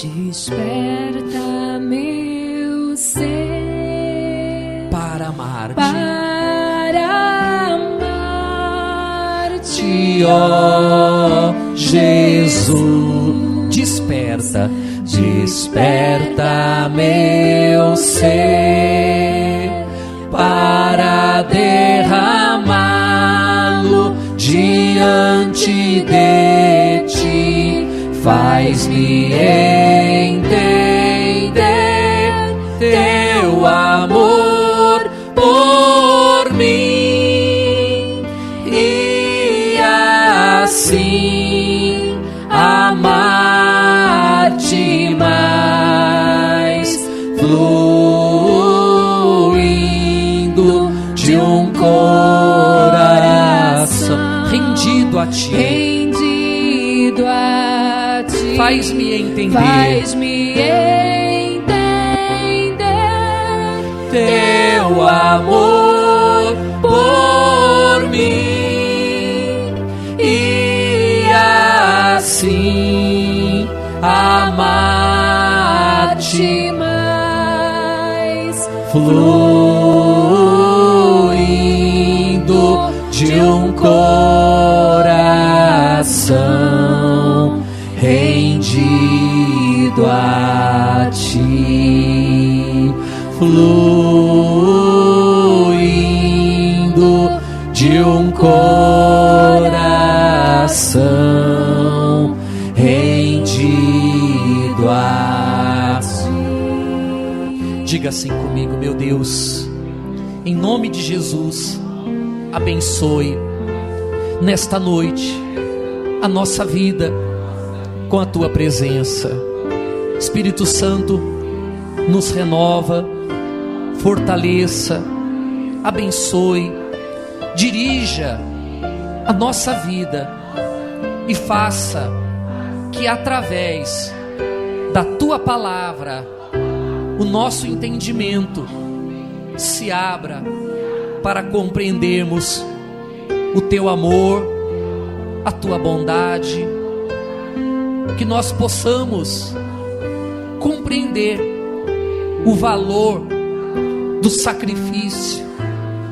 Desperta meu ser para amar-te, ó Jesus. Desperta, desperta meu ser para derramá-lo diante de ti. Faz-me entender teu amor por mim e assim amar-te mais, fluindo de um coração rendido a ti. Rendido a ti. Faz-me entender. Faz-me entender teu amor por mim e assim amar-te mais, fluindo de um coração rendido a ti, fluindo de um coração rendido a ti. Diga assim comigo: meu Deus, em nome de Jesus, abençoe nesta noite a nossa vida com a tua presença. Espírito Santo, nos renova, fortaleça, abençoe, dirija a nossa vida e faça que através da tua palavra o nosso entendimento se abra para compreendermos o teu amor, a tua bondade, que nós possamos compreender o valor do sacrifício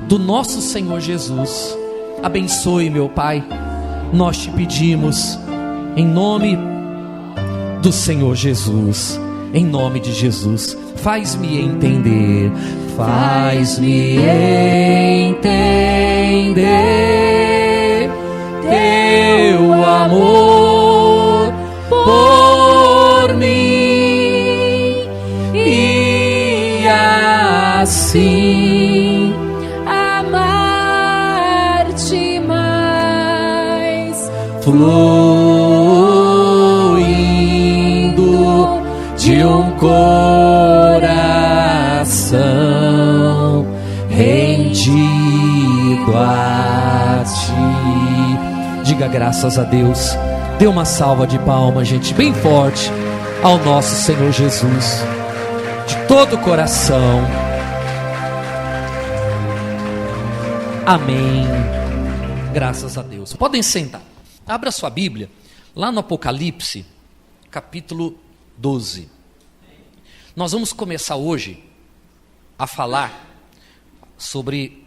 do nosso Senhor Jesus. Abençoe, meu Pai, nós te pedimos em nome do Senhor Jesus, em nome de Jesus. Faz-me entender, faz-me entender teu amor por mim e assim amar-te mais, fluindo de um coração rendido a ti. Diga graças a Deus. Dê uma salva de palmas, gente, bem forte ao nosso Senhor Jesus, de todo o coração. Amém. Graças a Deus. Podem sentar. Abra sua Bíblia lá no Apocalipse, capítulo 12. Nós vamos começar hoje a falar sobre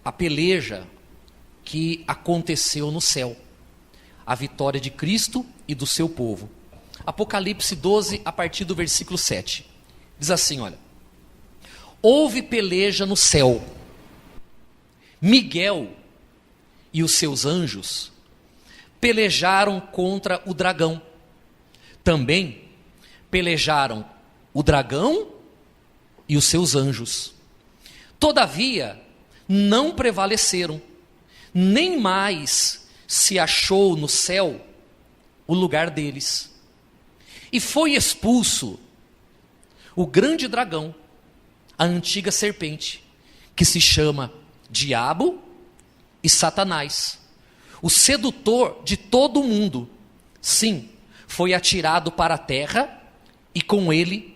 a peleja que aconteceu no céu, a vitória de Cristo e do seu povo. Apocalipse 12, a partir do versículo 7. Diz assim, olha: houve peleja no céu. Miguel e os seus anjos pelejaram contra o dragão. Também pelejaram o dragão e os seus anjos. Todavia, não prevaleceram, nem mais se achou no céu o lugar deles. E foi expulso o grande dragão, a antiga serpente, que se chama Diabo e Satanás, o sedutor de todo o mundo. Sim, foi atirado para a terra e com ele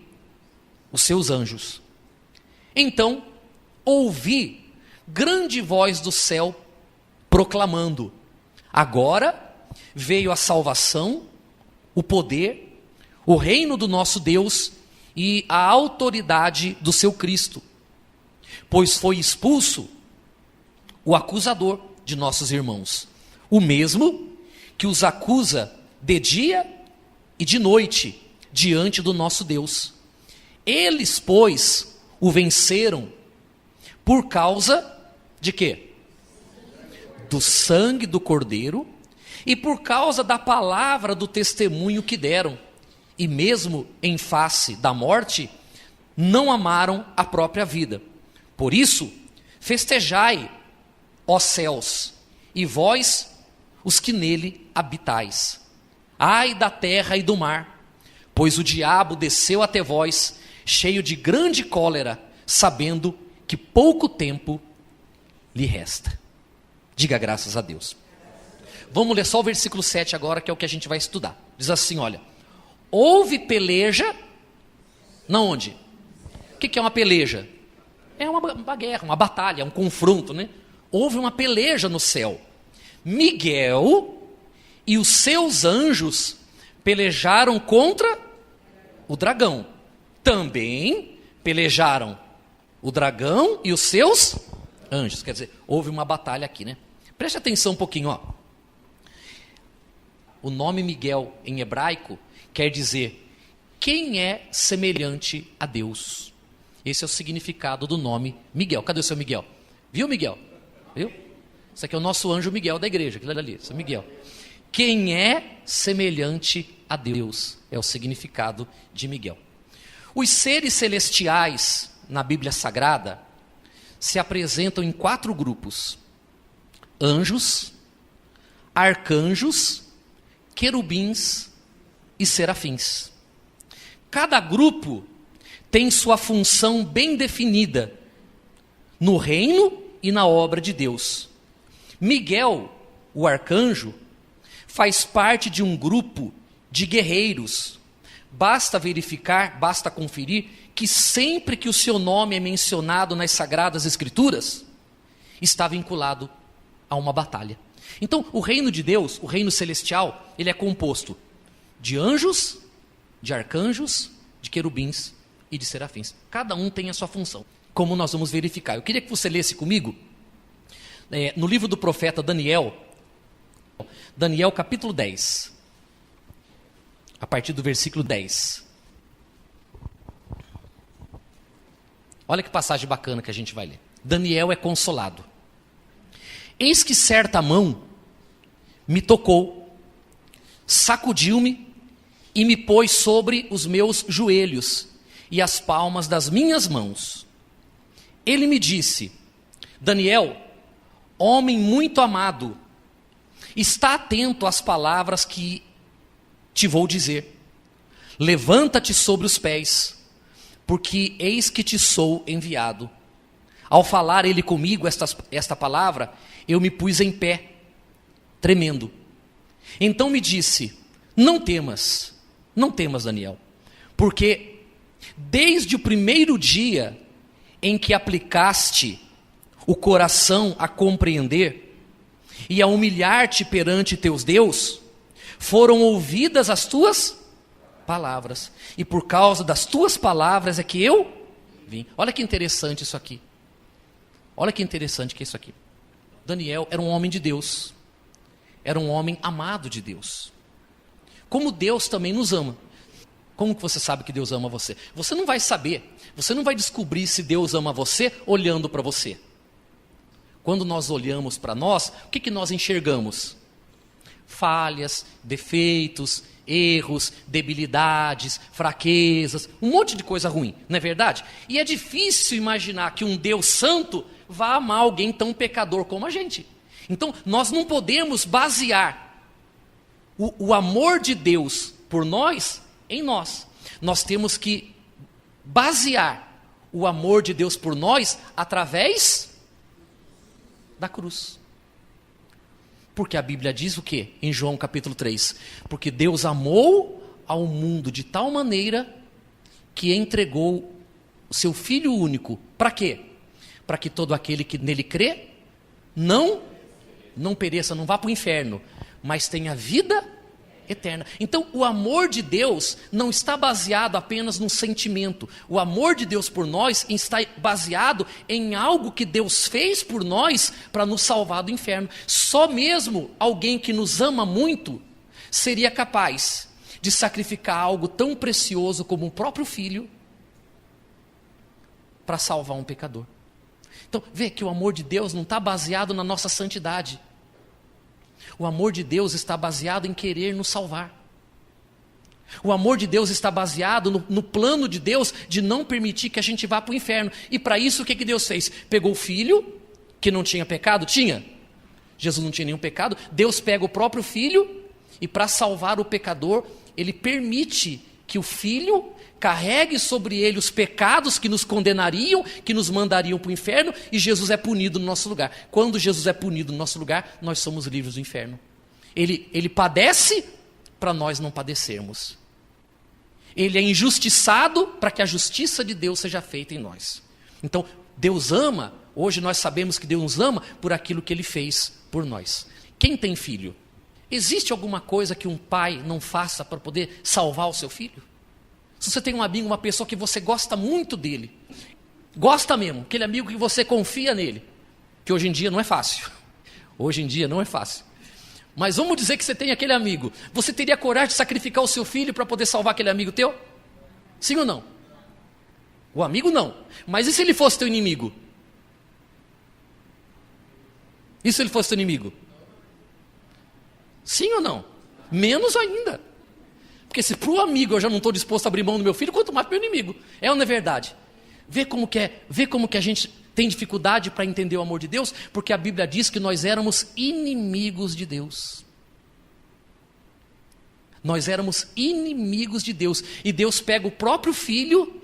os seus anjos. Então ouvi grande voz do céu proclamando: agora veio a salvação, o poder, o reino do nosso Deus e a autoridade do seu Cristo, pois foi expulso o acusador de nossos irmãos, o mesmo que os acusa de dia e de noite diante do nosso Deus. Eles, pois, o venceram por causa de quê? Do sangue do Cordeiro e por causa da palavra do testemunho que deram. E mesmo em face da morte, não amaram a própria vida. Por isso, festejai, ó céus, e vós, os que nele habitais. Ai da terra e do mar, pois o diabo desceu até vós, cheio de grande cólera, sabendo que pouco tempo lhe resta. Diga graças a Deus. Vamos ler só o versículo 7 agora, que é o que a gente vai estudar. Diz assim, olha: houve peleja, na onde? O que é uma peleja? É uma guerra, uma batalha, um confronto, né? Houve uma peleja no céu. Miguel e os seus anjos pelejaram contra o dragão. Também pelejaram o dragão e os seus anjos. Quer dizer, houve uma batalha aqui, né? Preste atenção um pouquinho, ó. O nome Miguel em hebraico quer dizer quem é semelhante a Deus. Esse é o significado do nome Miguel. Cadê o seu Miguel? Viu, Miguel? Viu? Esse aqui é o nosso anjo Miguel da igreja, aquele ali, esse é Miguel. Quem é semelhante a Deus é o significado de Miguel. Os seres celestiais na Bíblia Sagrada se apresentam em 4 grupos: anjos, arcanjos, querubins e serafins. Cada grupo tem sua função bem definida no reino e na obra de Deus. Miguel, o arcanjo, faz parte de um grupo de guerreiros. Basta verificar, basta conferir que sempre que o seu nome é mencionado nas Sagradas Escrituras, está vinculado a uma batalha. Então, o reino de Deus, o reino celestial, ele é composto de anjos, de arcanjos, de querubins e de serafins. Cada um tem a sua função, como nós vamos verificar. Eu queria que você lesse comigo, no livro do profeta Daniel, Daniel capítulo 10, a partir do versículo 10. Olha que passagem bacana que a gente vai ler. Daniel é consolado. Eis que certa mão me tocou, sacudiu-me e me pôs sobre os meus joelhos e as palmas das minhas mãos. Ele me disse: Daniel, homem muito amado, está atento às palavras que te vou dizer. Levanta-te sobre os pés, porque eis que te sou enviado. Ao falar ele comigo esta palavra, eu me pus em pé, tremendo. Então me disse: não temas, Daniel, porque desde o primeiro dia em que aplicaste o coração a compreender e a humilhar-te perante teus Deus, foram ouvidas as tuas palavras, e por causa das tuas palavras é que eu vim. Olha que interessante isso aqui. Olha que interessante que é isso aqui. Daniel era um homem de Deus, era um homem amado de Deus. Como Deus também nos ama. Como que você sabe que Deus ama você? Você não vai saber, você não vai descobrir se Deus ama você olhando para você. Quando nós olhamos para nós, o que nós enxergamos? Falhas, defeitos, erros, debilidades, fraquezas, um monte de coisa ruim, não é verdade? E é difícil imaginar que um Deus santo vá amar alguém tão pecador como a gente. Então, nós não podemos basear o amor de Deus por nós em nós. Nós temos que basear o amor de Deus por nós através da cruz. Porque a Bíblia diz o quê? Em João capítulo 3. Porque Deus amou ao mundo de tal maneira que entregou o seu Filho único. Para quê? Para que todo aquele que nele crê não pereça, não vá para o inferno, mas tenha vida eterna. Então, o amor de Deus não está baseado apenas num sentimento. O amor de Deus por nós está baseado em algo que Deus fez por nós para nos salvar do inferno. Só mesmo alguém que nos ama muito seria capaz de sacrificar algo tão precioso como o próprio filho para salvar um pecador. Então, vê que o amor de Deus não está baseado na nossa santidade. O amor de Deus está baseado em querer nos salvar. O amor de Deus está baseado no plano de Deus de não permitir que a gente vá para o inferno. E para isso o que Deus fez? Pegou o filho, que não tinha pecado? Tinha. Jesus não tinha nenhum pecado. Deus pega o próprio filho e para salvar o pecador, ele permite que o filho carregue sobre ele os pecados que nos condenariam, que nos mandariam para o inferno, e Jesus é punido no nosso lugar. Quando Jesus é punido no nosso lugar, nós somos livres do inferno. Ele padece para nós não padecermos. Ele é injustiçado para que a justiça de Deus seja feita em nós. Então, Deus ama, hoje nós sabemos que Deus nos ama por aquilo que Ele fez por nós. Quem tem filho? Existe alguma coisa que um pai não faça para poder salvar o seu filho? Se você tem um amigo, uma pessoa que você gosta muito dele, gosta mesmo, aquele amigo que você confia nele, que hoje em dia não é fácil. Hoje em dia não é fácil. Mas vamos dizer que você tem aquele amigo. Você teria coragem de sacrificar o seu filho para poder salvar aquele amigo teu? Sim ou não? O amigo não. Mas e se ele fosse teu inimigo? E se ele fosse teu inimigo? Sim ou não? Menos ainda. Porque se para o amigo eu já não estou disposto a abrir mão do meu filho, quanto mais para o meu inimigo. É ou não é verdade? Vê como que a gente tem dificuldade para entender o amor de Deus, porque a Bíblia diz que nós éramos inimigos de Deus. Nós éramos inimigos de Deus. E Deus pega o próprio filho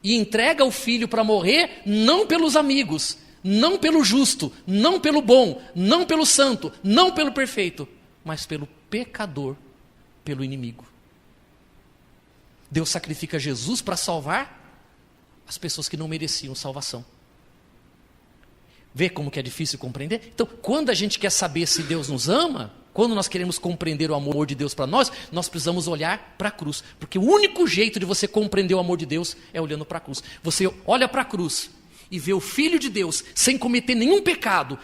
e entrega o filho para morrer, não pelos amigos, não pelo justo, não pelo bom, não pelo santo, não pelo perfeito, mas pelo pecador, pelo inimigo. Deus sacrifica Jesus para salvar as pessoas que não mereciam salvação. Vê como que é difícil compreender? Então, quando a gente quer saber se Deus nos ama, quando nós queremos compreender o amor de Deus para nós, nós precisamos olhar para a cruz. Porque o único jeito de você compreender o amor de Deus é olhando para a cruz. Você olha para a cruz e vê o Filho de Deus sem cometer nenhum pecado,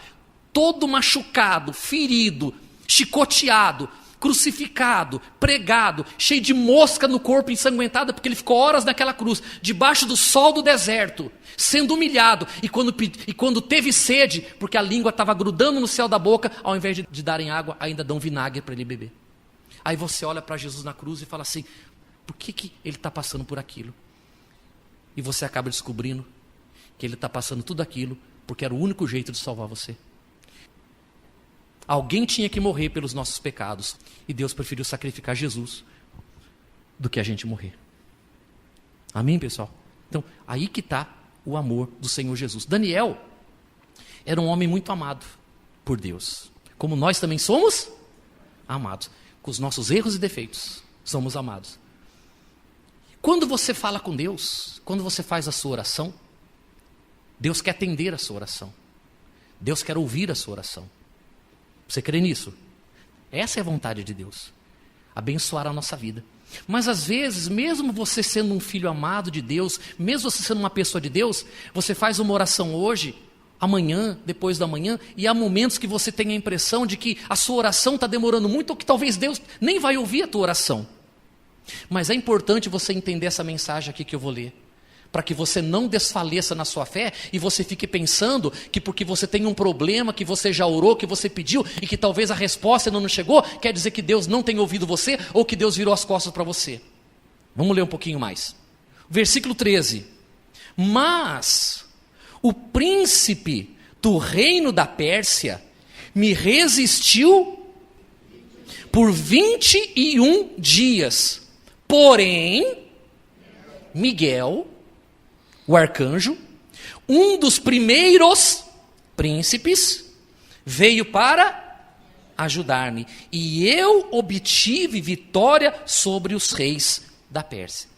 todo machucado, ferido, chicoteado, crucificado, pregado, cheio de mosca no corpo, ensanguentada, porque ele ficou horas naquela cruz, debaixo do sol do deserto, sendo humilhado, e quando teve sede, porque a língua estava grudando no céu da boca, ao invés de darem água, ainda dão vinagre para ele beber. Aí você olha para Jesus na cruz e fala assim, por que ele está passando por aquilo? E você acaba descobrindo que ele está passando tudo aquilo, porque era o único jeito de salvar você. Alguém tinha que morrer pelos nossos pecados. E Deus preferiu sacrificar Jesus do que a gente morrer. Amém, pessoal? Então, aí que está o amor do Senhor Jesus. Daniel era um homem muito amado por Deus. Como nós também somos amados. Com os nossos erros e defeitos, somos amados. Quando você fala com Deus, quando você faz a sua oração, Deus quer atender a sua oração. Deus quer ouvir a sua oração. Você crê nisso? Essa é a vontade de Deus. Abençoar a nossa vida. Mas às vezes, mesmo você sendo um filho amado de Deus, mesmo você sendo uma pessoa de Deus, você faz uma oração hoje, amanhã, depois da manhã, e há momentos que você tem a impressão de que a sua oração está demorando muito, ou que talvez Deus nem vai ouvir a tua oração. Mas é importante você entender essa mensagem aqui que eu vou ler, para que você não desfaleça na sua fé e você fique pensando que porque você tem um problema, que você já orou, que você pediu e que talvez a resposta ainda não chegou, quer dizer que Deus não tem ouvido você ou que Deus virou as costas para você. Vamos ler um pouquinho mais. Versículo 13. Mas o príncipe do reino da Pérsia me resistiu por 21 dias. Porém, Miguel, o arcanjo, um dos primeiros príncipes, veio para ajudar-me. E eu obtive vitória sobre os reis da Pérsia.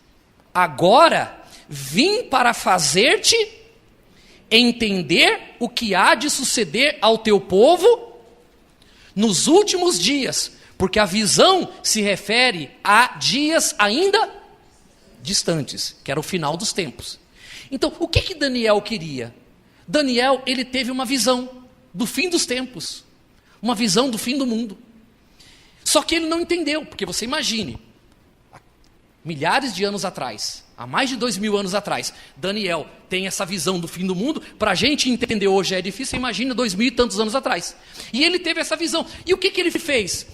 Agora vim para fazer-te entender o que há de suceder ao teu povo nos últimos dias, Porque a visão se refere a dias ainda distantes, que era o final dos tempos. Então, o que Daniel queria? Daniel, ele teve uma visão do fim dos tempos, uma visão do fim do mundo. Só que ele não entendeu, porque você imagine, milhares de anos atrás, há mais de 2000 anos atrás, Daniel tem essa visão do fim do mundo. Para a gente entender hoje é difícil, imagina 2000 e tantos anos atrás. E ele teve essa visão. E o que ele fez?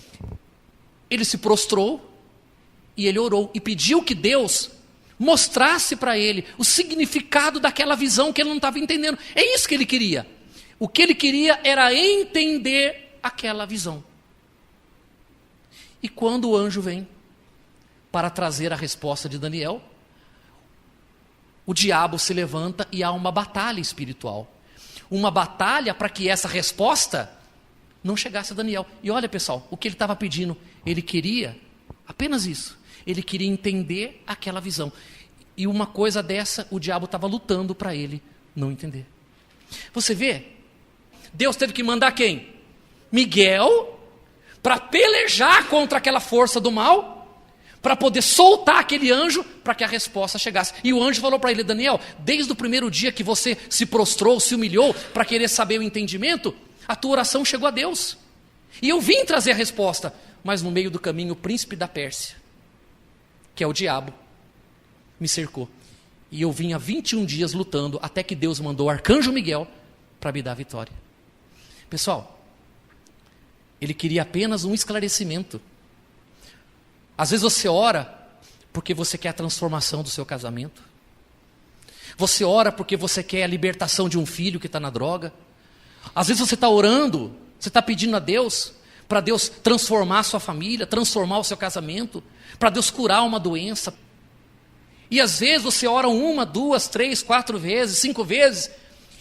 Ele se prostrou e ele orou e pediu que Deus mostrasse para ele o significado daquela visão que ele não estava entendendo. É isso que ele queria. O que ele queria era entender aquela visão. E quando o anjo vem para trazer a resposta de Daniel, o diabo se levanta e há uma batalha espiritual. Uma batalha para que essa resposta não chegasse a Daniel. E olha, pessoal, o que ele estava pedindo, ele queria apenas isso. Ele queria entender aquela visão. E uma coisa dessa, o diabo estava lutando para ele não entender. Você vê? Deus teve que mandar quem? Miguel, para pelejar contra aquela força do mal, para poder soltar aquele anjo, para que a resposta chegasse. E o anjo falou para ele: Daniel, desde o primeiro dia que você se prostrou, se humilhou, para querer saber o entendimento, a tua oração chegou a Deus. E eu vim trazer a resposta. Mas no meio do caminho, o príncipe da Pérsia, que é o diabo, me cercou. E eu vim há 21 dias lutando, até que Deus mandou o arcanjo Miguel para me dar a vitória. Pessoal, ele queria apenas um esclarecimento. Às vezes você ora porque você quer a transformação do seu casamento. Você ora porque você quer a libertação de um filho que está na droga. Às vezes você está orando, você está pedindo a Deus, para Deus transformar a sua família, transformar o seu casamento, para Deus curar uma doença. E às vezes você ora 1, 2, 3, 4 vezes, 5 vezes,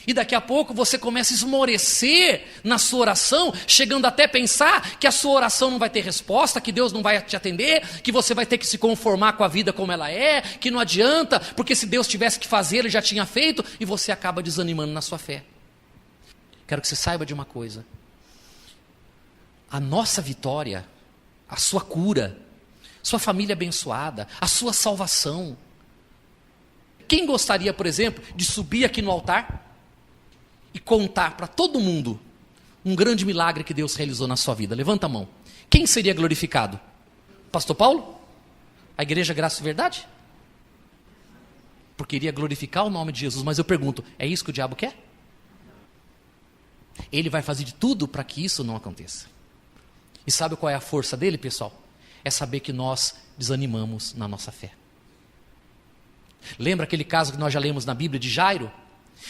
e daqui a pouco você começa a esmorecer na sua oração, chegando até a pensar que a sua oração não vai ter resposta, que Deus não vai te atender, que você vai ter que se conformar com a vida como ela é, que não adianta, porque se Deus tivesse que fazer, Ele já tinha feito, e você acaba desanimando na sua fé. Quero que você saiba de uma coisa: a nossa vitória, a sua cura, sua família abençoada, a sua salvação. Quem gostaria, por exemplo, de subir aqui no altar e contar para todo mundo um grande milagre que Deus realizou na sua vida? Levanta a mão. Quem seria glorificado? Pastor Paulo? A igreja Graça e Verdade? Porque iria glorificar o nome de Jesus. Mas eu pergunto, é isso que o diabo quer? Ele vai fazer de tudo para que isso não aconteça. E sabe qual é a força dele, pessoal? É saber que nós desanimamos na nossa fé. Lembra aquele caso que nós já lemos na Bíblia de Jairo?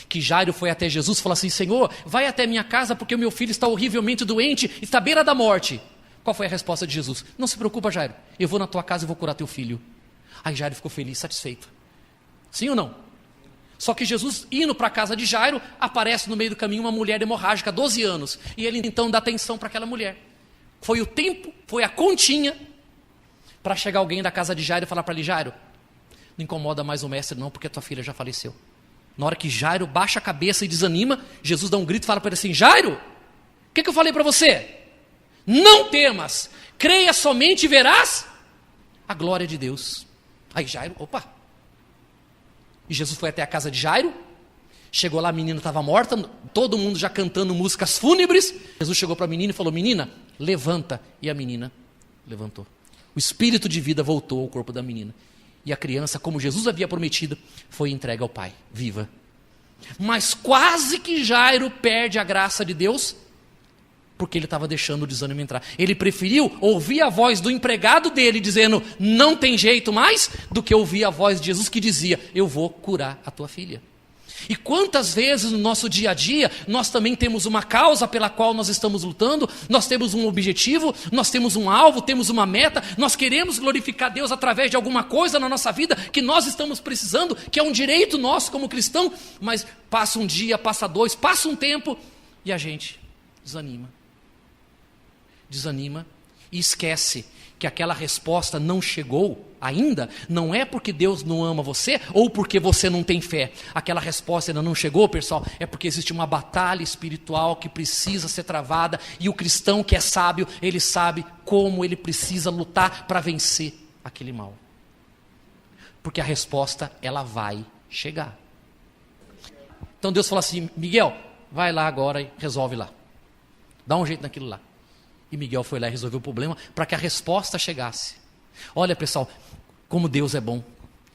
Que Jairo foi até Jesus e falou assim: Senhor, vai até minha casa porque o meu filho está horrivelmente doente, está à beira da morte. Qual foi a resposta de Jesus? Não se preocupa, Jairo, eu vou na tua casa e vou curar teu filho. Aí Jairo ficou feliz, satisfeito. Sim ou não? Só que Jesus, indo para a casa de Jairo, aparece no meio do caminho uma mulher hemorrágica, 12 anos. E ele então dá atenção para aquela mulher. Foi o tempo, foi a continha, para chegar alguém da casa de Jairo e falar para ele: Jairo, não incomoda mais o mestre não, porque a tua filha já faleceu. Na hora que Jairo baixa a cabeça e desanima, Jesus dá um grito e fala para ele assim: Jairo, o que eu falei para você? Não temas, creia somente e verás a glória de Deus. Aí Jairo, opa. E Jesus foi até a casa de Jairo, chegou lá, a menina estava morta, todo mundo já cantando músicas fúnebres. Jesus chegou para a menina e falou: menina, levanta. E a menina levantou. O espírito de vida voltou ao corpo da menina. E a criança, como Jesus havia prometido, foi entregue ao Pai, viva. Mas quase que Jairo perde a graça de Deus, porque ele estava deixando o desânimo entrar. Ele preferiu ouvir a voz do empregado dele dizendo: não tem jeito mais, do que ouvir a voz de Jesus que dizia: eu vou curar a tua filha. E quantas vezes no nosso dia a dia, nós também temos uma causa pela qual nós estamos lutando, nós temos um objetivo, nós temos um alvo, temos uma meta, nós queremos glorificar Deus através de alguma coisa na nossa vida que nós estamos precisando, que é um direito nosso como cristão, mas passa um dia, passa 2, passa um tempo e a gente desanima e esquece que aquela resposta não chegou ainda, não é porque Deus não ama você ou porque você não tem fé. Aquela resposta ainda não chegou, pessoal, é porque existe uma batalha espiritual que precisa ser travada, e o cristão que é sábio, ele sabe como ele precisa lutar para vencer aquele mal. Porque a resposta, ela vai chegar. Então Deus fala assim: Miguel, vai lá agora e resolve lá. Dá um jeito naquilo lá. E Miguel foi lá e resolveu o problema para que a resposta chegasse. Olha, pessoal, como Deus é bom.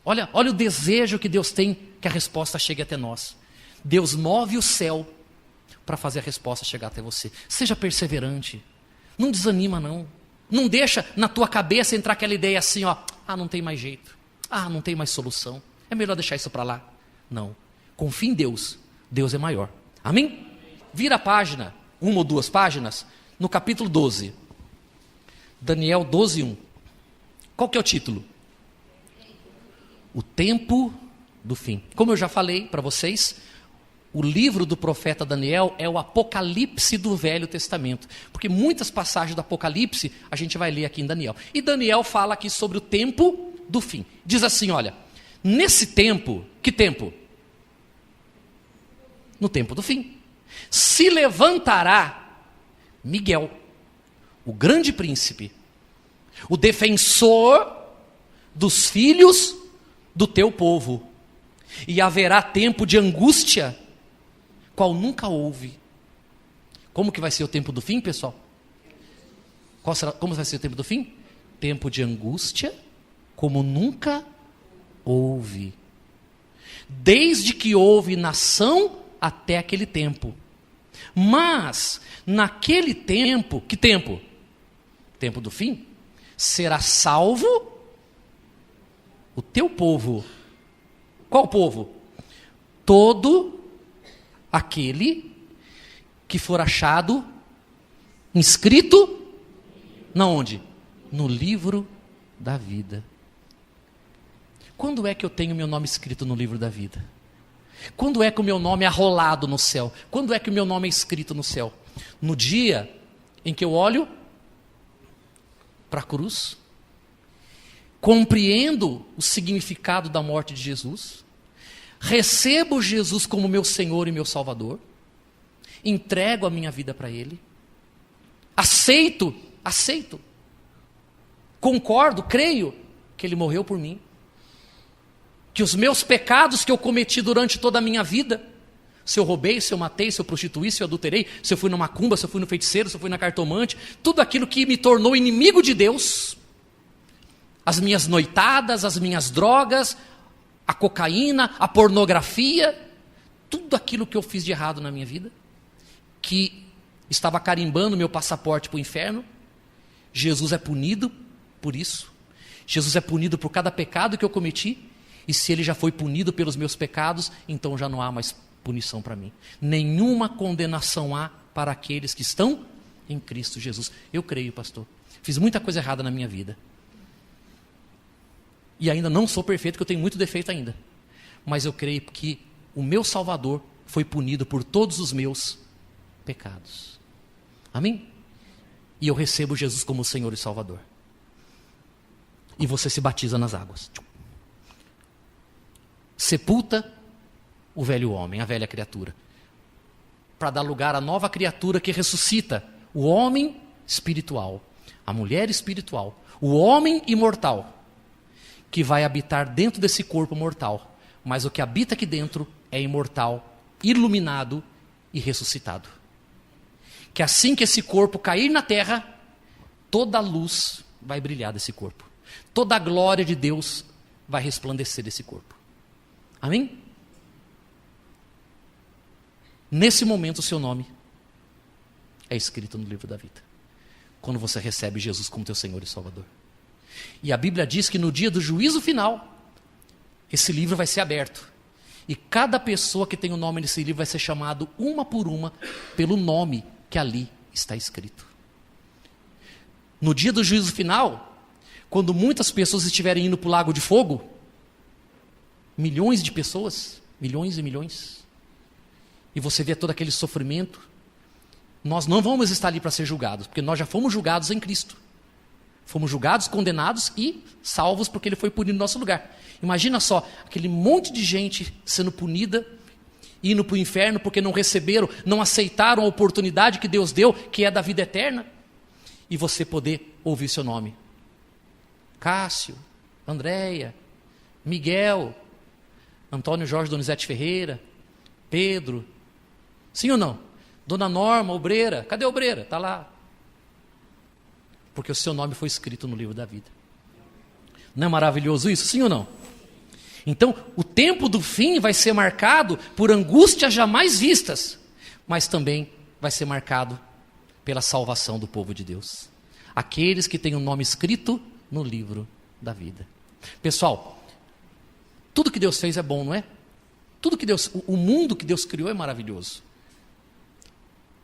Olha o desejo que Deus tem que a resposta chegue até nós. Deus move o céu para fazer a resposta chegar até você. Seja perseverante. Não desanima, não. Não deixa na tua cabeça entrar aquela ideia assim, ó, não tem mais jeito. Não tem mais solução. É melhor deixar isso para lá. Não. Confie em Deus. Deus é maior. Amém? Vira a página, 1 ou 2 páginas, no capítulo 12. Daniel 12:1. Qual que é o título? O tempo do fim. Como eu já falei para vocês, o livro do profeta Daniel é o Apocalipse do Velho Testamento. Porque muitas passagens do Apocalipse a gente vai ler aqui em Daniel. E Daniel fala aqui sobre o tempo do fim. Diz assim, olha, nesse tempo, que tempo? No tempo do fim. Se levantará Miguel, o grande príncipe, o defensor dos filhos do teu povo, e haverá tempo de angústia, qual nunca houve. Como que vai ser o tempo do fim, pessoal? Como vai ser o tempo do fim? Tempo de angústia, como nunca houve. Desde que houve nação até aquele tempo. Mas, naquele tempo, que tempo? Tempo do fim, será salvo o teu povo. Qual povo? Todo aquele que for achado inscrito, na onde? No livro da vida. Quando é que eu tenho meu nome escrito no livro da vida? Quando é que o meu nome é arrolado no céu? Quando é que o meu nome é escrito no céu? No dia em que eu olho para a cruz, compreendo o significado da morte de Jesus, recebo Jesus como meu Senhor e meu Salvador, entrego a minha vida para Ele, aceito, concordo, creio que Ele morreu por mim, que os meus pecados que eu cometi durante toda a minha vida, se eu roubei, se eu matei, se eu prostituí, se eu adulterei, se eu fui na macumba, se eu fui no feiticeiro, se eu fui na cartomante, tudo aquilo que me tornou inimigo de Deus, as minhas noitadas, as minhas drogas, a cocaína, a pornografia, tudo aquilo que eu fiz de errado na minha vida, que estava carimbando meu passaporte para o inferno, Jesus é punido por isso. Jesus é punido por cada pecado que eu cometi. E se Ele já foi punido pelos meus pecados, então já não há mais punição para mim. Nenhuma condenação há para aqueles que estão em Cristo Jesus. Eu creio, pastor. Fiz muita coisa errada na minha vida. E ainda não sou perfeito, porque eu tenho muito defeito ainda. Mas eu creio que o meu Salvador foi punido por todos os meus pecados. Amém? E eu recebo Jesus como Senhor e Salvador. E você se batiza nas águas. Sepulta o velho homem, a velha criatura, para dar lugar à nova criatura que ressuscita, o homem espiritual, a mulher espiritual, o homem imortal, que vai habitar dentro desse corpo mortal, mas o que habita aqui dentro é imortal, iluminado e ressuscitado. Que assim que esse corpo cair na terra, toda a luz vai brilhar desse corpo, toda a glória de Deus vai resplandecer desse corpo. Amém? Nesse momento o seu nome é escrito no livro da vida, quando você recebe Jesus como teu Senhor e Salvador. E a Bíblia diz que no dia do juízo final, esse livro vai ser aberto, e cada pessoa que tem o nome nesse livro vai ser chamado uma por uma pelo nome que ali está escrito. No dia do juízo final, quando muitas pessoas estiverem indo para o lago de fogo, milhões de pessoas, milhões e milhões, e você vê todo aquele sofrimento, nós não vamos estar ali para ser julgados, porque nós já fomos julgados em Cristo. Fomos julgados, condenados e salvos porque ele foi punido no nosso lugar. Imagina só, aquele monte de gente sendo punida, indo para o inferno porque não receberam, não aceitaram a oportunidade que Deus deu, que é da vida eterna. E você poder ouvir seu nome. Cássio, Andréia, Miguel, Antônio Jorge Donizete Ferreira, Pedro. Sim ou não? Dona Norma, obreira. Cadê a obreira? Está lá. Porque o seu nome foi escrito no livro da vida. Não é maravilhoso isso? Sim ou não? Então, o tempo do fim vai ser marcado por angústias jamais vistas, mas também vai ser marcado pela salvação do povo de Deus. Aqueles que têm o nome escrito no livro da vida. Pessoal, tudo que Deus fez é bom, não é? Tudo que Deus, o mundo que Deus criou é maravilhoso.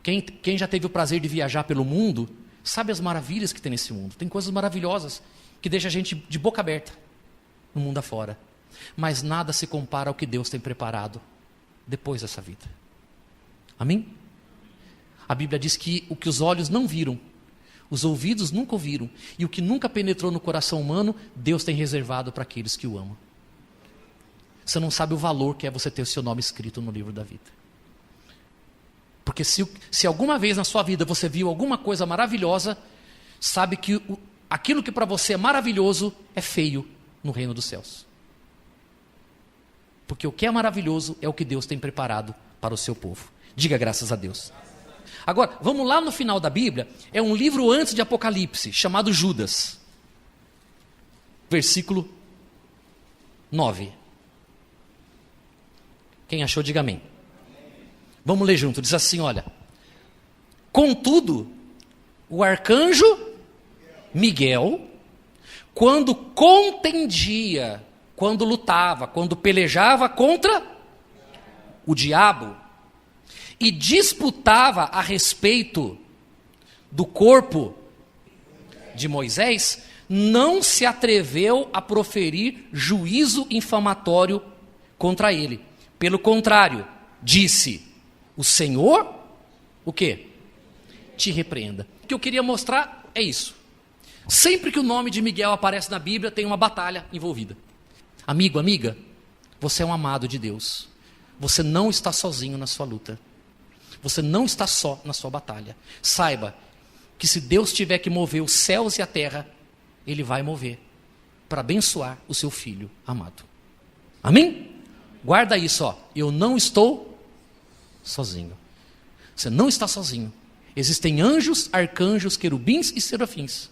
Quem já teve o prazer de viajar pelo mundo, sabe as maravilhas que tem nesse mundo. Tem coisas maravilhosas que deixam a gente de boca aberta no mundo afora. Mas nada se compara ao que Deus tem preparado depois dessa vida. Amém? A Bíblia diz que o que os olhos não viram, os ouvidos nunca ouviram, e o que nunca penetrou no coração humano, Deus tem reservado para aqueles que o amam. Você não sabe o valor que é você ter o seu nome escrito no livro da vida. Porque se alguma vez na sua vida você viu alguma coisa maravilhosa, sabe que aquilo que para você é maravilhoso é feio no reino dos céus. Porque o que é maravilhoso é o que Deus tem preparado para o seu povo. Diga graças a Deus. Agora, vamos lá no final da Bíblia, é um livro antes de Apocalipse, chamado Judas. Versículo 9. Quem achou, diga amém. Vamos ler junto, diz assim, olha. Contudo, o arcanjo Miguel, quando contendia, quando lutava, quando pelejava contra o diabo, e disputava a respeito do corpo de Moisés, não se atreveu a proferir juízo infamatório contra ele. Pelo contrário, disse, o Senhor, o quê? Te repreenda. O que eu queria mostrar é isso. Sempre que o nome de Miguel aparece na Bíblia, tem uma batalha envolvida. Amigo, amiga, você é um amado de Deus. Você não está sozinho na sua luta. Você não está só na sua batalha. Saiba que se Deus tiver que mover os céus e a terra, Ele vai mover para abençoar o seu filho amado. Amém? Guarda isso, ó. Eu não estou sozinho. Você não está sozinho. Existem anjos, arcanjos, querubins e serafins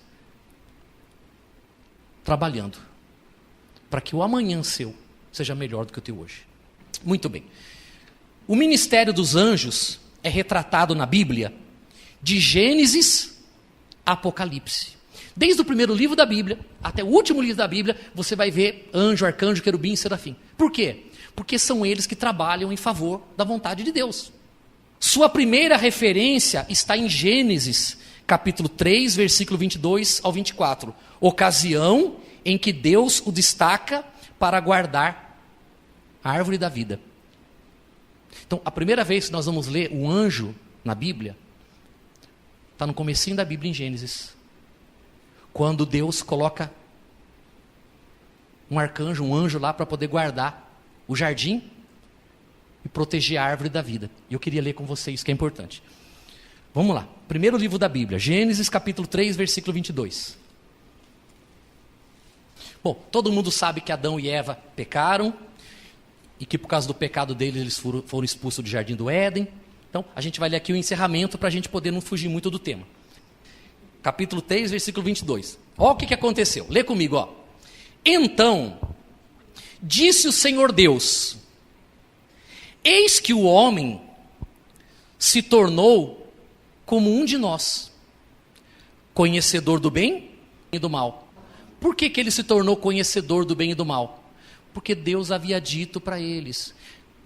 trabalhando para que o amanhã seu seja melhor do que o teu hoje. Muito bem. O ministério dos anjos é retratado na Bíblia de Gênesis a Apocalipse. Desde o primeiro livro da Bíblia até o último livro da Bíblia, você vai ver anjo, arcanjo, querubim e serafim. Por quê? Porque são eles que trabalham em favor da vontade de Deus. Sua primeira referência está em Gênesis, capítulo 3, versículo 22 ao 24. Ocasião em que Deus o destaca para guardar a árvore da vida. Então, a primeira vez que nós vamos ler o anjo na Bíblia, está no comecinho da Bíblia em Gênesis. Quando Deus coloca um arcanjo, um anjo lá para poder guardar o jardim e proteger a árvore da vida. E eu queria ler com vocês, que é importante. Vamos lá. Primeiro livro da Bíblia, Gênesis capítulo 3, versículo 22. Bom, todo mundo sabe que Adão e Eva pecaram e que por causa do pecado deles eles foram expulsos do jardim do Éden. Então, a gente vai ler aqui o encerramento para a gente poder não fugir muito do tema. Capítulo 3, versículo 22. Olha o que aconteceu. Lê comigo, ó. Então, disse o Senhor Deus, eis que o homem se tornou como um de nós, conhecedor do bem e do mal. Por que ele se tornou conhecedor do bem e do mal? Porque Deus havia dito para eles,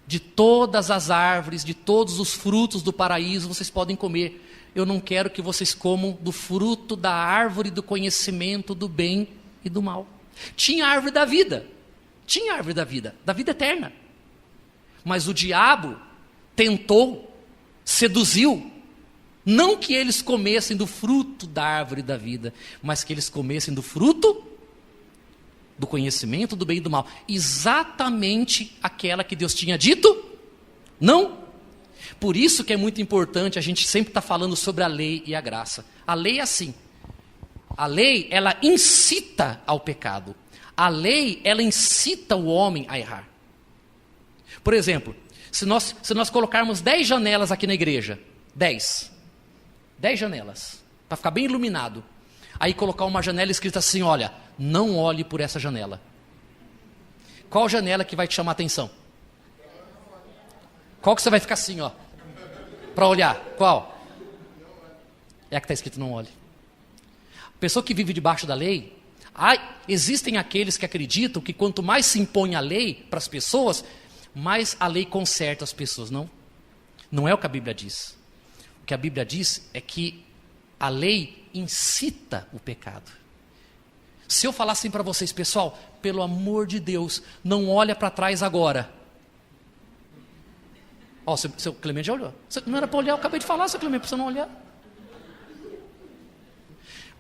de todas as árvores, de todos os frutos do paraíso, vocês podem comer. Eu não quero que vocês comam do fruto da árvore do conhecimento do bem e do mal. Tinha a árvore da vida, da vida eterna. Mas o diabo tentou, seduziu, Não que eles comessem do fruto da árvore da vida, mas que eles comessem do fruto do conhecimento do bem e do mal. Exatamente aquela que Deus tinha dito? Não. Por isso que é muito importante a gente sempre estar falando sobre a lei e a graça. A lei é assim. A lei, ela incita ao pecado. A lei, ela incita o homem a errar. Por exemplo, se nós colocarmos 10 janelas aqui na igreja, 10 janelas, para ficar bem iluminado, aí colocar uma janela escrita assim, olha, não olhe por essa janela. Qual janela que vai te chamar a atenção? Qual que você vai ficar assim, ó, para olhar? Qual? É a que está escrito não olhe. A pessoa que vive debaixo da lei, existem aqueles que acreditam que quanto mais se impõe a lei para as pessoas, mais a lei conserta as pessoas. Não é o que a Bíblia diz. O que a Bíblia diz é que a lei incita o pecado. Se eu falar assim para vocês, pessoal, pelo amor de Deus, não olha para trás agora. Ó, seu Clemente já olhou. Não era para olhar, eu acabei de falar, seu Clemente, para você não olhar.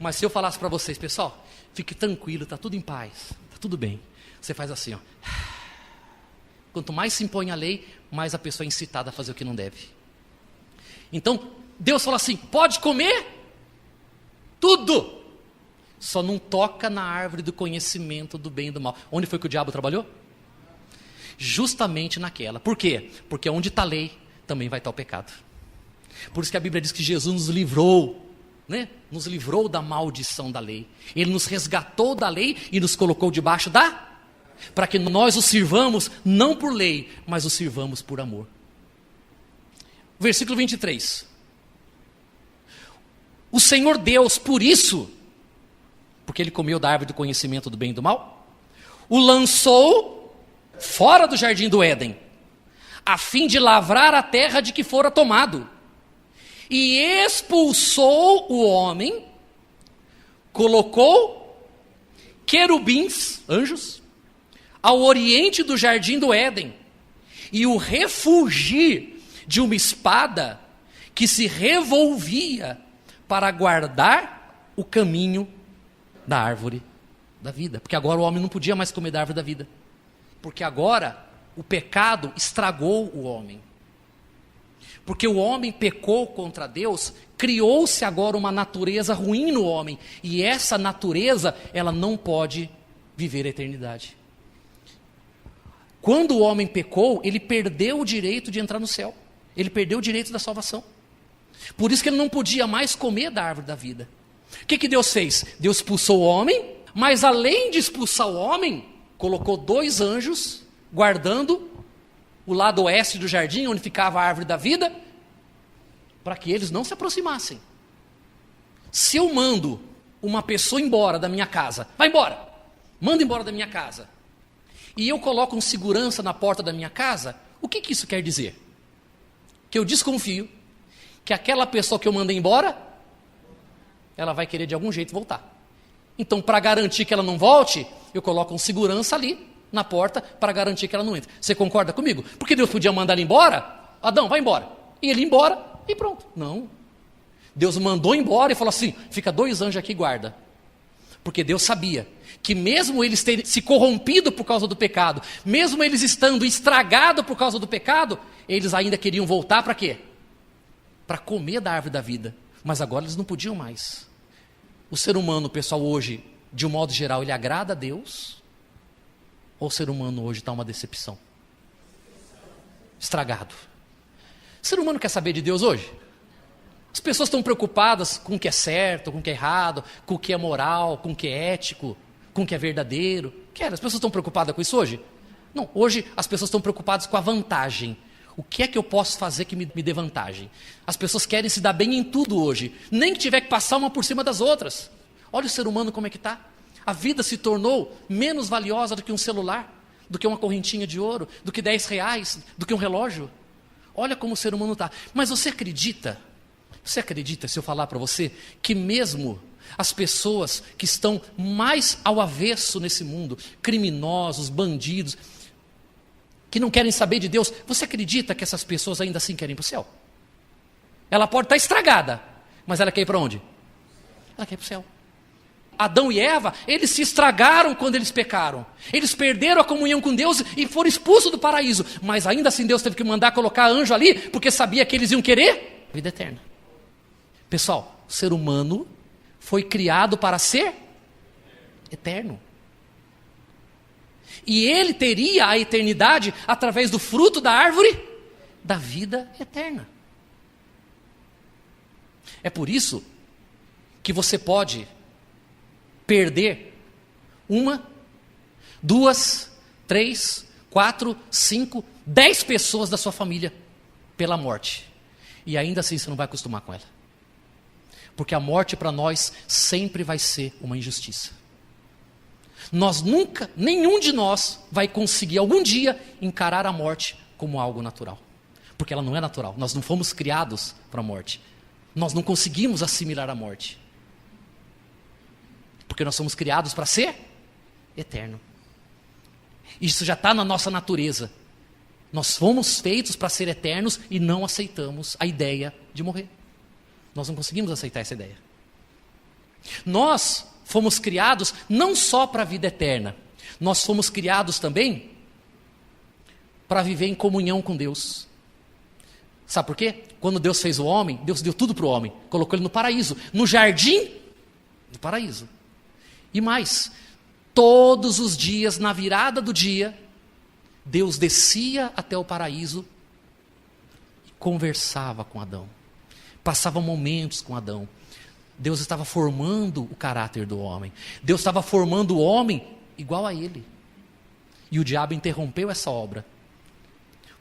Mas se eu falasse para vocês, pessoal, fique tranquilo, está tudo em paz, está tudo bem. Você faz assim, ó. Quanto mais se impõe a lei, mais a pessoa é incitada a fazer o que não deve. Então, Deus fala assim, pode comer tudo, só não toca na árvore do conhecimento do bem e do mal. Onde foi que o diabo trabalhou? Justamente naquela. Por quê? Porque onde está a lei, também vai estar o pecado. Por isso que a Bíblia diz que Jesus nos livrou, né? Nos livrou da maldição da lei. Ele nos resgatou da lei e nos colocou debaixo para que nós o sirvamos não por lei, mas o sirvamos por amor. Versículo 23. O Senhor Deus, por isso, porque ele comeu da árvore do conhecimento do bem e do mal, o lançou fora do jardim do Éden, a fim de lavrar a terra de que fora tomado, e expulsou o homem, colocou querubins, anjos, ao oriente do jardim do Éden, e o refugi de uma espada que se revolvia para guardar o caminho da árvore da vida. Porque agora o homem não podia mais comer da árvore da vida. Porque agora o pecado estragou o homem. Porque o homem pecou contra Deus, criou-se agora uma natureza ruim no homem. E essa natureza, ela não pode viver a eternidade. Quando o homem pecou, ele perdeu o direito de entrar no céu. Ele perdeu o direito da salvação. Por isso que ele não podia mais comer da árvore da vida. O que Deus fez? Deus expulsou o homem, mas além de expulsar o homem, colocou 2 anjos guardando o lado oeste do jardim, onde ficava a árvore da vida, para que eles não se aproximassem. Se eu mando uma pessoa embora da minha casa, vai embora, manda embora da minha casa, e eu coloco um segurança na porta da minha casa, o que isso quer dizer? Que eu desconfio que aquela pessoa que eu mandei embora, ela vai querer de algum jeito voltar. Então, para garantir que ela não volte, eu coloco um segurança ali na porta para garantir que ela não entre. Você concorda comigo? Porque Deus podia mandar ele embora, Adão, vai embora. E ele ia embora e pronto. Não. Deus mandou embora e falou assim, fica 2 anjos aqui e guarda. Porque Deus sabia que mesmo eles terem se corrompido por causa do pecado, mesmo eles estando estragados por causa do pecado, eles ainda queriam voltar para quê? Para comer da árvore da vida. Mas agora eles não podiam mais. O ser humano, pessoal, hoje, de um modo geral, ele agrada a Deus? Ou o ser humano hoje está uma decepção? Estragado. O ser humano quer saber de Deus hoje? As pessoas estão preocupadas com o que é certo, com o que é errado, com o que é moral, com o que é ético, com o que é verdadeiro. As pessoas estão preocupadas com isso hoje? Não, hoje as pessoas estão preocupadas com a vantagem. O que é que eu posso fazer que me dê vantagem? As pessoas querem se dar bem em tudo hoje, nem que tiver que passar uma por cima das outras. Olha o ser humano como é que está. A vida se tornou menos valiosa do que um celular, do que uma correntinha de ouro, do que 10 reais, do que um relógio. Olha como o ser humano está. Mas você acredita, se eu falar para você, que mesmo as pessoas que estão mais ao avesso nesse mundo, criminosos, bandidos, que não querem saber de Deus, você acredita que essas pessoas ainda assim querem ir para o céu? Ela pode estar estragada, Mas ela quer ir para onde? Ela quer ir para o céu. Adão e Eva, eles se estragaram quando eles pecaram. Eles perderam a comunhão com Deus e foram expulsos do paraíso. Mas ainda assim Deus teve que mandar colocar anjo ali, porque sabia que eles iam querer vida eterna. Pessoal, o ser humano foi criado para ser eterno. E ele teria a eternidade através do fruto da árvore da vida eterna. É por isso que você pode perder 1, 2, 3, 4, 5, 10 pessoas da sua família pela morte. E ainda assim você não vai acostumar com ela. Porque a morte para nós sempre vai ser uma injustiça. Nós nunca, nenhum de nós vai conseguir algum dia encarar a morte como algo natural. Porque ela não é natural. Nós não fomos criados para a morte. Nós não conseguimos assimilar a morte. Porque nós somos criados para ser eterno. Isso já está na nossa natureza. Nós fomos feitos para ser eternos e não aceitamos a ideia de morrer. Nós não conseguimos aceitar essa ideia. Nós fomos criados não só para a vida eterna. Nós fomos criados também para viver em comunhão com Deus. Sabe por quê? Quando Deus fez o homem, Deus deu tudo para o homem. Colocou ele no paraíso, no jardim do paraíso. E mais, todos os dias, na virada do dia, Deus descia até o paraíso e conversava com Adão. Passava momentos com Adão. Deus estava formando o caráter do homem. Deus estava formando o homem igual a ele. E o diabo interrompeu essa obra.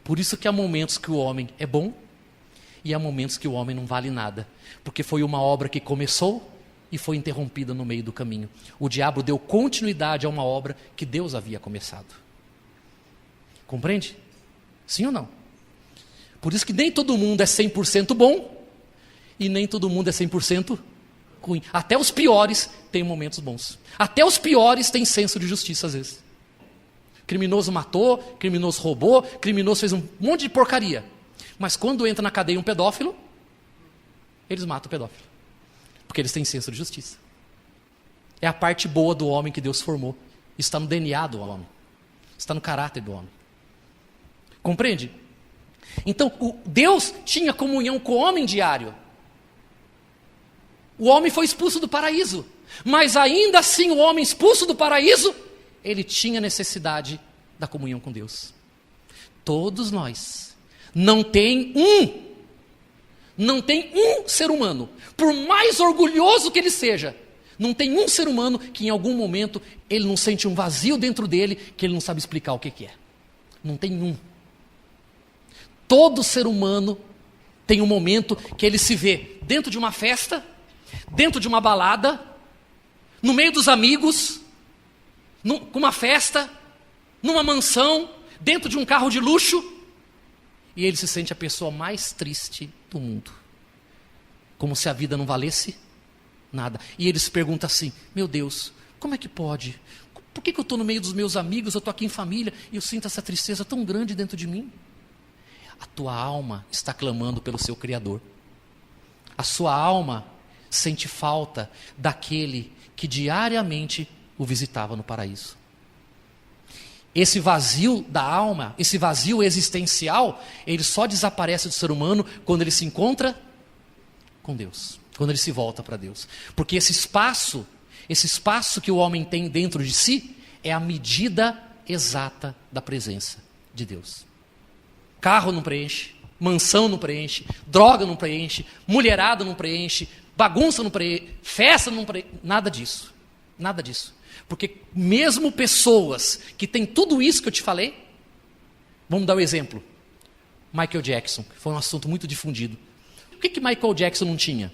Por isso que há momentos que o homem é bom e há momentos que o homem não vale nada. Porque foi uma obra que começou e foi interrompida no meio do caminho. O diabo deu continuidade a uma obra que Deus havia começado. Compreende? Sim ou não? Por isso que nem todo mundo é 100% bom e nem todo mundo é 100% ruim. Até os piores têm momentos bons. Até os piores têm senso de justiça às vezes. Criminoso matou, criminoso roubou, criminoso fez um monte de porcaria. Mas quando entra na cadeia um pedófilo, eles matam o pedófilo. Porque eles têm senso de justiça. É a parte boa do homem que Deus formou. Está no DNA do homem. Está no caráter do homem. Compreende? Então, Deus tinha comunhão com o homem diário. O homem foi expulso do paraíso. Mas ainda assim, o homem expulso do paraíso, ele tinha necessidade da comunhão com Deus. Todos nós. Não tem um ser humano, por mais orgulhoso que ele seja, não tem um ser humano que em algum momento ele não sente um vazio dentro dele que ele não sabe explicar o que é. Não tem um. Todo ser humano tem um momento que ele se vê dentro de uma festa, dentro de uma balada, no meio dos amigos, com uma festa, numa mansão, dentro de um carro de luxo, e ele se sente a pessoa mais triste do mundo. Como se a vida não valesse nada. E ele se pergunta assim, meu Deus, como é que pode? Por que eu estou no meio dos meus amigos, eu estou aqui em família, e eu sinto essa tristeza tão grande dentro de mim? A tua alma está clamando pelo seu Criador. A sua alma sente falta daquele que diariamente o visitava no paraíso. Esse vazio da alma, esse vazio existencial, ele só desaparece do ser humano quando ele se encontra com Deus, quando ele se volta para Deus. Porque esse espaço que o homem tem dentro de si, é a medida exata da presença de Deus. Carro não preenche, mansão não preenche, droga não preenche, mulherada não preenche, bagunça não preenche, festa não preenche, nada disso, nada disso. Porque mesmo pessoas que têm tudo isso que eu te falei, vamos dar um exemplo. Michael Jackson, que foi um assunto muito difundido. O que Michael Jackson não tinha?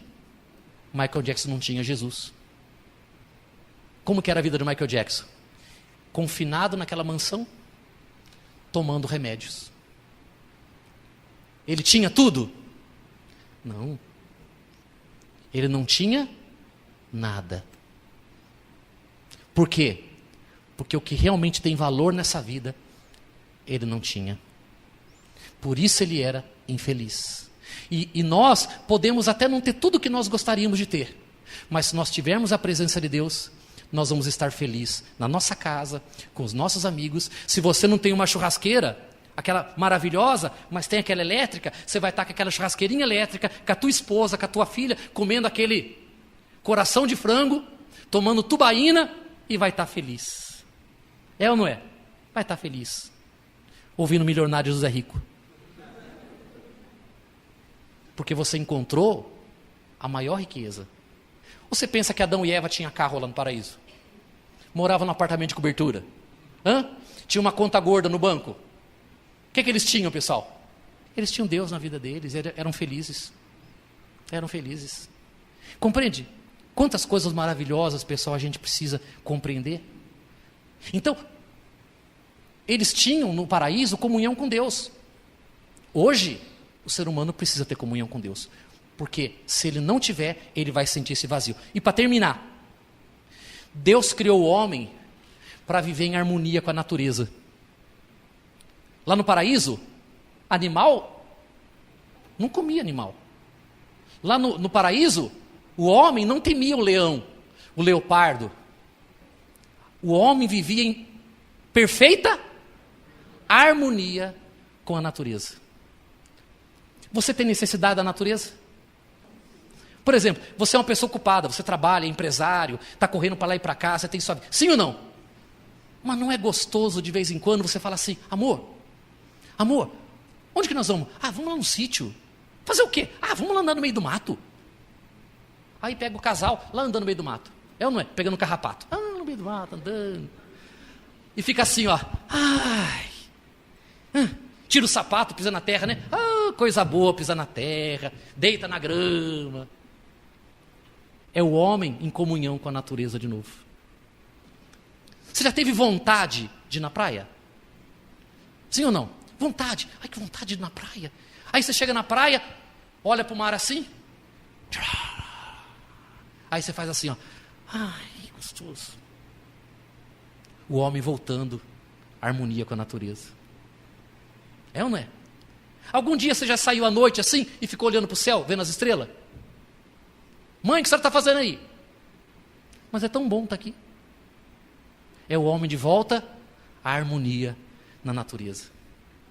Michael Jackson não tinha Jesus. Como que era a vida de Michael Jackson? Confinado naquela mansão, tomando remédios. Ele tinha tudo? Não. Ele não tinha nada. Por quê? Porque o que realmente tem valor nessa vida, ele não tinha. Por isso ele era infeliz. E nós podemos até não ter tudo o que nós gostaríamos de ter, mas se nós tivermos a presença de Deus, nós vamos estar felizes na nossa casa, com os nossos amigos. Se você não tem uma churrasqueira, aquela maravilhosa, mas tem aquela elétrica, você vai estar com aquela churrasqueirinha elétrica, com a tua esposa, com a tua filha, comendo aquele coração de frango, tomando tubaína e vai estar feliz. É ou não é? Vai estar feliz. Ouvindo Milionário José Rico. Porque você encontrou a maior riqueza. Você pensa que Adão e Eva tinham carro lá no paraíso? Moravam no apartamento de cobertura? Tinha uma conta gorda no banco? O que eles tinham, pessoal? Eles tinham Deus na vida deles, eram felizes. Eram felizes. Compreende? Quantas coisas maravilhosas, pessoal, a gente precisa compreender? Então, eles tinham no paraíso comunhão com Deus. Hoje, o ser humano precisa ter comunhão com Deus. Porque se ele não tiver, ele vai sentir esse vazio. E para terminar, Deus criou o homem para viver em harmonia com a natureza. Lá no paraíso, animal não comia animal. Lá no paraíso, o homem não temia o leão, o leopardo. O homem vivia em perfeita harmonia com a natureza. Você tem necessidade da natureza? Por exemplo, você é uma pessoa ocupada, você trabalha, é empresário, está correndo para lá e para cá, você tem sua vida. Sim ou não? Mas não é gostoso de vez em quando você falar assim, amor, onde que nós vamos? Vamos lá no sítio. Fazer o quê? Vamos lá andar no meio do mato. Aí pega o casal, lá andando no meio do mato. É ou não é? Pegando um carrapato. No meio do mato, andando. E fica assim, ó. Tira o sapato, pisa na terra, né? Coisa boa, pisar na terra, deita na grama. É o homem em comunhão com a natureza de novo. Você já teve vontade de ir na praia? Sim ou não? Vontade. Que vontade de ir na praia. Aí você chega na praia, olha para o mar assim. Aí você faz assim, ó. Gostoso. O homem voltando à harmonia com a natureza. É ou não é? Algum dia você já saiu à noite assim e ficou olhando para o céu, vendo as estrelas? Mãe, o que você está fazendo aí? Mas é tão bom estar aqui. É o homem de volta à harmonia na natureza.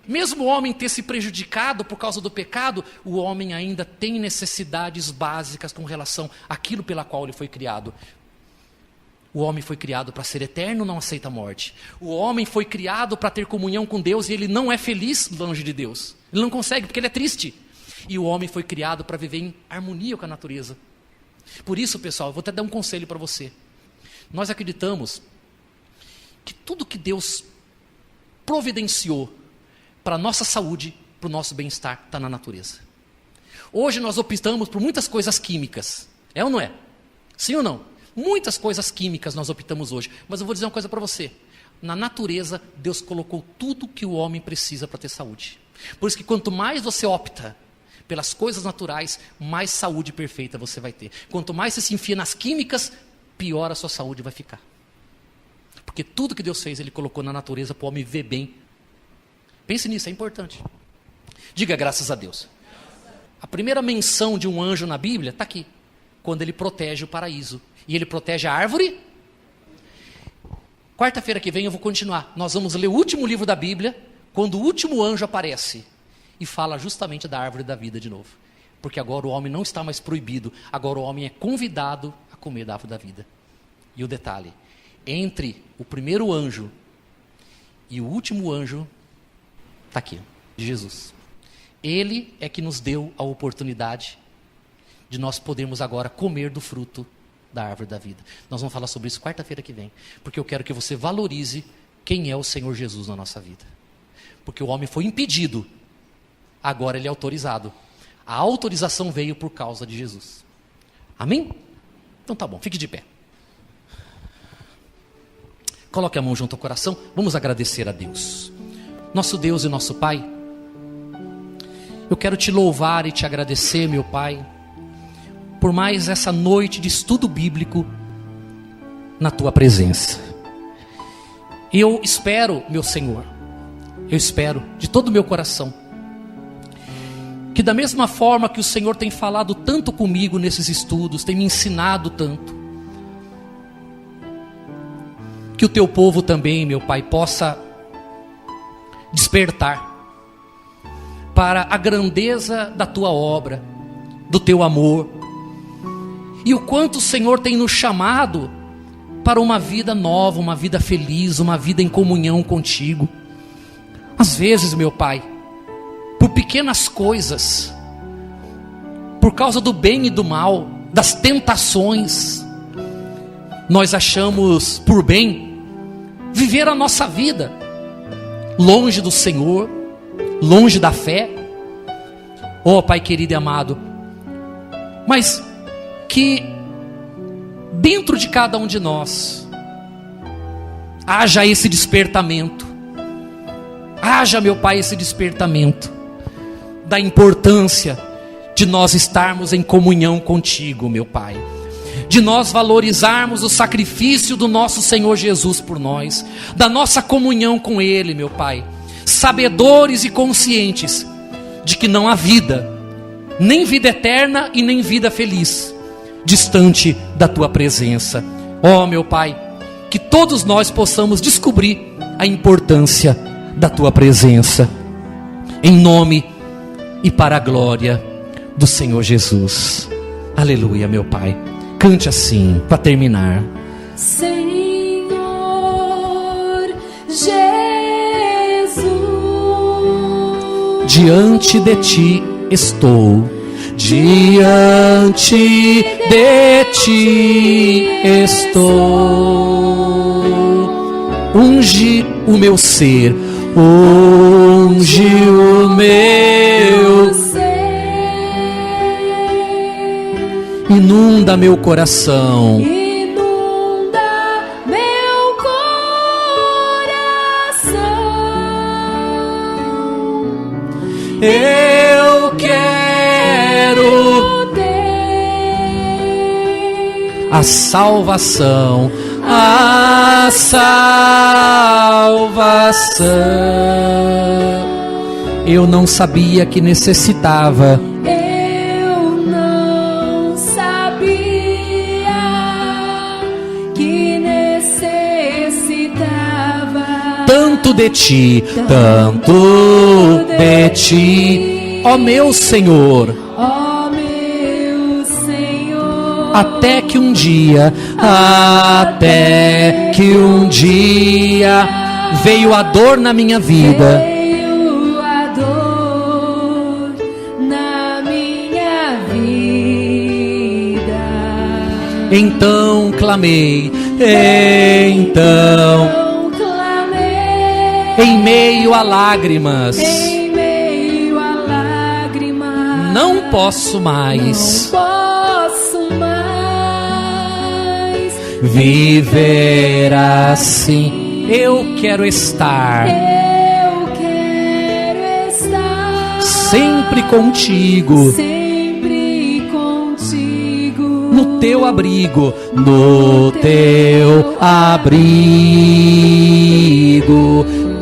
Mesmo o homem ter se prejudicado por causa do pecado, o homem ainda tem necessidades básicas com relação àquilo pela qual ele foi criado. O homem foi criado para ser eterno, não aceita a morte. O homem foi criado para ter comunhão com Deus e ele não é feliz longe de Deus. Ele não consegue porque ele é triste. E o homem foi criado para viver em harmonia com a natureza. Por isso, pessoal, eu vou até dar um conselho para você. Nós acreditamos que tudo que Deus providenciou para a nossa saúde, para o nosso bem-estar, está na natureza. Hoje nós optamos por muitas coisas químicas. É ou não é? Sim ou não? Muitas coisas químicas nós optamos hoje. Mas eu vou dizer uma coisa para você. Na natureza, Deus colocou tudo que o homem precisa para ter saúde. Por isso que quanto mais você opta pelas coisas naturais, mais saúde perfeita você vai ter. Quanto mais você se enfia nas químicas, pior a sua saúde vai ficar. Porque tudo que Deus fez, Ele colocou na natureza para o homem viver bem. Pense nisso, é importante. Diga graças a Deus. A primeira menção de um anjo na Bíblia está aqui. Quando ele protege o paraíso. E ele protege a árvore. Quarta-feira que vem eu vou continuar. Nós vamos ler o último livro da Bíblia, quando o último anjo aparece e fala justamente da árvore da vida de novo. Porque agora o homem não está mais proibido, agora o homem é convidado a comer da árvore da vida. E o detalhe, entre o primeiro anjo e o último anjo, está aqui, de Jesus. Ele é que nos deu a oportunidade de nós podermos agora comer do fruto da árvore da vida. Nós vamos falar sobre isso quarta-feira que vem, porque eu quero que você valorize quem é o Senhor Jesus na nossa vida. Porque o homem foi impedido, agora ele é autorizado. A autorização veio por causa de Jesus. Amém? Então tá bom, fique de pé. Coloque a mão junto ao coração, vamos agradecer a Deus. Nosso Deus e nosso Pai, eu quero te louvar e te agradecer, meu Pai, por mais essa noite de estudo bíblico na tua presença. E eu espero, meu Senhor, eu espero de todo o meu coração que da mesma forma que o Senhor tem falado tanto comigo nesses estudos, tem me ensinado tanto, que o teu povo também, meu Pai, possa despertar para a grandeza da tua obra, do teu amor, e o quanto o Senhor tem nos chamado para uma vida nova, uma vida feliz, uma vida em comunhão contigo. Às vezes, meu Pai, por pequenas coisas, por causa do bem e do mal, das tentações, nós achamos por bem viver a nossa vida longe do Senhor, longe da fé. Oh Pai querido e amado, mas que dentro de cada um de nós haja esse despertamento, haja, meu Pai, esse despertamento da importância de nós estarmos em comunhão contigo, meu Pai, de nós valorizarmos o sacrifício do nosso Senhor Jesus por nós, da nossa comunhão com Ele, meu Pai, sabedores e conscientes de que não há vida, nem vida eterna e nem vida feliz, distante da Tua presença. Oh meu Pai, que todos nós possamos descobrir a importância da Tua presença, em nome e para a glória do Senhor Jesus. Aleluia, meu Pai. Cante assim, para terminar. Senhor Jesus, diante de Ti estou, diante de Ti estou. Unge o meu ser, unge o meu ser, inunda meu coração, inunda meu coração. eu quero ter a salvação, a salvação. Eu não sabia que necessitava Eu não sabia que necessitava tanto de Ti, tanto de Ti, ó meu Senhor, ó meu Senhor, até que um dia veio a dor na minha vida. veio a dor na minha vida. Então clamei, clamei em meio a lágrimas, em meio a lágrimas. não posso mais Não posso mais viver assim. Eu quero estar Eu quero estar sempre contigo, sempre contigo, no Teu abrigo, no Teu abrigo.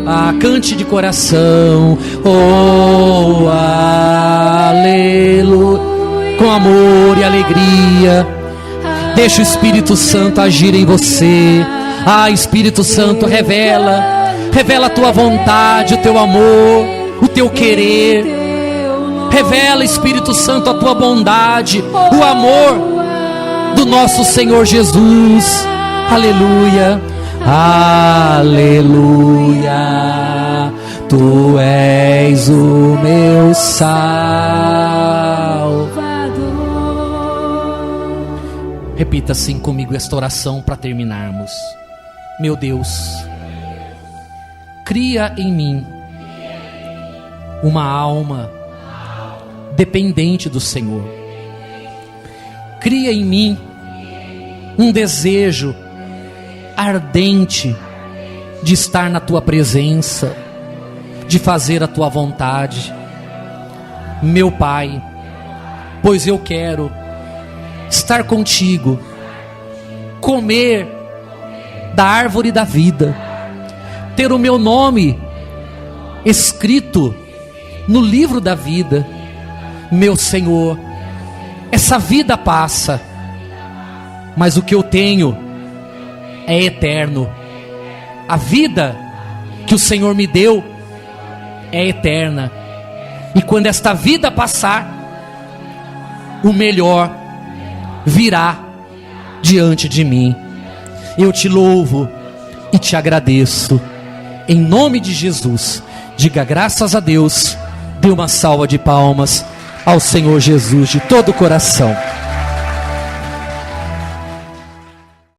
Ah, cante de coração, oh aleluia, com amor e alegria. Deixa o Espírito Santo agir em você. Ah, Espírito Santo, revela a Tua vontade, o Teu amor, o Teu querer. Revela, Espírito Santo, a Tua bondade, o amor do nosso Senhor Jesus. Aleluia, aleluia. Tu és o meu Salvador. Repita assim comigo esta oração para terminarmos. Meu Deus, cria em mim uma alma dependente do Senhor. Cria em mim um desejo ardente de estar na Tua presença, de fazer a Tua vontade. Meu Pai, pois eu quero estar contigo, comer da árvore da vida, ter o meu nome escrito no livro da vida, meu Senhor, essa vida passa, mas o que eu tenho é eterno. A vida que o Senhor me deu é eterna. E quando esta vida passar, o melhor virá diante de mim. Eu te louvo e te agradeço. Em nome de Jesus, diga graças a Deus. Dê uma salva de palmas ao Senhor Jesus de todo o coração.